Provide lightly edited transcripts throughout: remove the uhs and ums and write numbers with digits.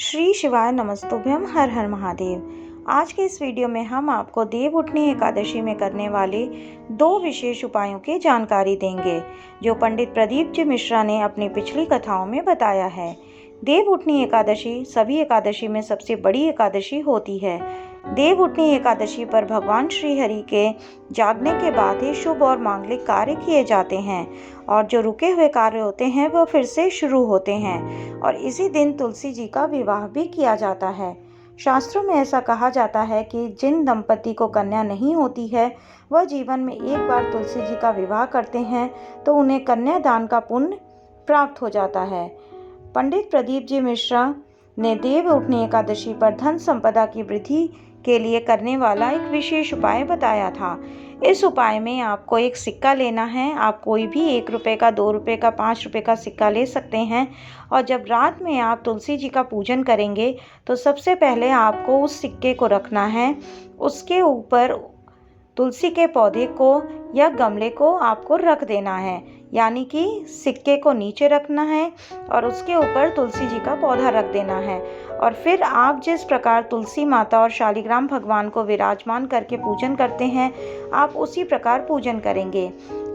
श्री शिवाय नमस्तुभ्यम, हर हर महादेव। आज के इस वीडियो में हम आपको देवउठनी एकादशी में करने वाले 2 विशेष उपायों की जानकारी देंगे, जो पंडित प्रदीप जी मिश्रा ने अपनी पिछली कथाओं में बताया है। देवउठनी एकादशी सभी एकादशी में सबसे बड़ी एकादशी होती है। देवउठनी एकादशी पर भगवान श्री हरि के जागने के बाद ही शुभ और मांगलिक कार्य किए जाते हैं और जो रुके हुए कार्य होते हैं वह फिर से शुरू होते हैं और इसी दिन तुलसी जी का विवाह भी किया जाता है। शास्त्रों में ऐसा कहा जाता है कि जिन दंपति को कन्या नहीं होती है वह जीवन में एक बार तुलसी जी का विवाह करते हैं तो उन्हें कन्यादान का पुण्य प्राप्त हो जाता है। पंडित प्रदीप जी मिश्रा ने देवउठनी एकादशी पर धन संपदा की वृद्धि के लिए करने वाला एक विशेष उपाय बताया था। इस उपाय में आपको एक सिक्का लेना है। आप कोई भी 1 रुपये का, 2 रुपये का, 5 रुपये का सिक्का ले सकते हैं और जब रात में आप तुलसी जी का पूजन करेंगे तो सबसे पहले आपको उस सिक्के को रखना है। उसके ऊपर तुलसी के पौधे को या गमले को आपको रख देना है, यानी कि सिक्के को नीचे रखना है और उसके ऊपर तुलसी जी का पौधा रख देना है और फिर आप जिस प्रकार तुलसी माता और शालिग्राम भगवान को विराजमान करके पूजन करते हैं, आप उसी प्रकार पूजन करेंगे।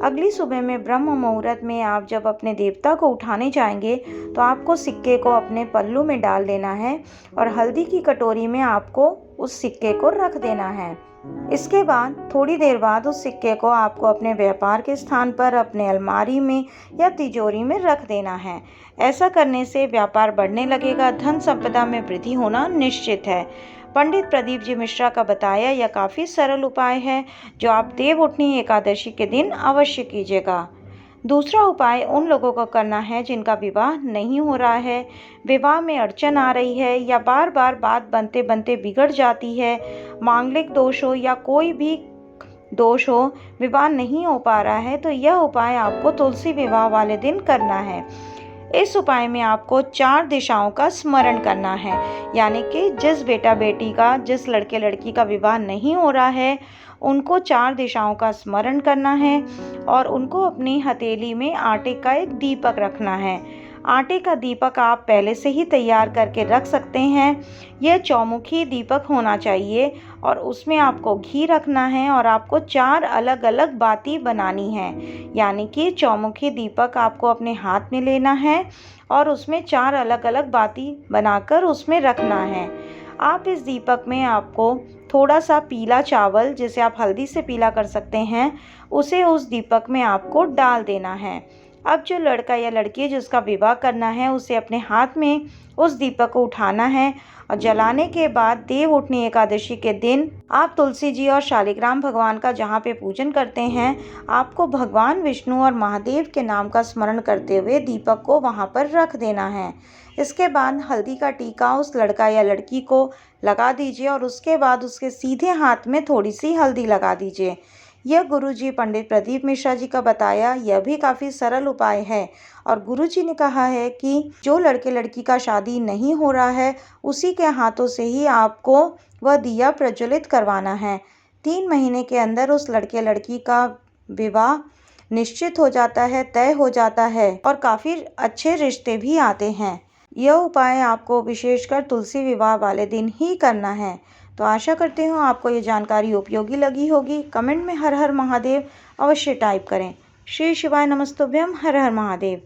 अगली सुबह में ब्रह्म मुहूर्त में आप जब अपने देवता को उठाने जाएंगे तो आपको सिक्के को अपने पल्लू में डाल देना है और हल्दी की कटोरी में आपको उस सिक्के को रख देना है। इसके बाद थोड़ी देर बाद उस सिक्के को आपको अपने व्यापार के स्थान पर अपने अलमारी में या तिजोरी में रख देना है। ऐसा करने से व्यापार बढ़ने लगेगा, धन संपदा में वृद्धि होना निश्चित है। पंडित प्रदीप जी मिश्रा का बताया यह काफ़ी सरल उपाय है जो आप देवउठनी एकादशी के दिन अवश्य कीजिएगा। दूसरा उपाय उन लोगों को करना है जिनका विवाह नहीं हो रहा है, विवाह में अड़चन आ रही है या बार बार बात बनते बनते बिगड़ जाती है, मांगलिक दोष हो या कोई भी दोष हो, विवाह नहीं हो पा रहा है, तो यह उपाय आपको तुलसी विवाह वाले दिन करना है। इस उपाय में आपको 4 दिशाओं का स्मरण करना है, यानी कि जिस बेटा बेटी का, जिस लड़के लड़की का विवाह नहीं हो रहा है उनको 4 दिशाओं का स्मरण करना है और उनको अपनी हथेली में आटे का एक दीपक रखना है। आटे का दीपक आप पहले से ही तैयार करके रख सकते हैं। यह चौमुखी दीपक होना चाहिए और उसमें आपको घी रखना है और आपको 4 अलग अलग बाती बनानी है, यानी कि चौमुखी दीपक आपको अपने हाथ में लेना है और उसमें 4 अलग अलग बाती बनाकर उसमें रखना है। आप इस दीपक में आपको थोड़ा सा पीला चावल, जिसे आप हल्दी से पीला कर सकते हैं, उसे उस दीपक में आपको डाल देना है। अब जो लड़का या लड़की जिसका विवाह करना है उसे अपने हाथ में उस दीपक को उठाना है और जलाने के बाद देवउठनी एकादशी के दिन आप तुलसी जी और शालिग्राम भगवान का जहाँ पे पूजन करते हैं, आपको भगवान विष्णु और महादेव के नाम का स्मरण करते हुए दीपक को वहाँ पर रख देना है। इसके बाद हल्दी का टीका उस लड़का या लड़की को लगा दीजिए और उसके बाद उसके सीधे हाथ में थोड़ी सी हल्दी लगा दीजिए। यह गुरुजी पंडित प्रदीप मिश्रा जी का बताया यह भी काफ़ी सरल उपाय है और गुरुजी ने कहा है कि जो लड़के लड़की का शादी नहीं हो रहा है उसी के हाथों से ही आपको वह दिया प्रज्वलित करवाना है। 3 महीने के अंदर उस लड़के लड़की का विवाह निश्चित हो जाता है, तय हो जाता है और काफ़ी अच्छे रिश्ते भी आते हैं। यह उपाय आपको विशेषकर तुलसी विवाह वाले दिन ही करना है। तो आशा करती हूँ आपको ये जानकारी उपयोगी लगी होगी। कमेंट में हर हर महादेव अवश्य टाइप करें। श्री शिवाय नमस्तुभ्यम, हर हर महादेव।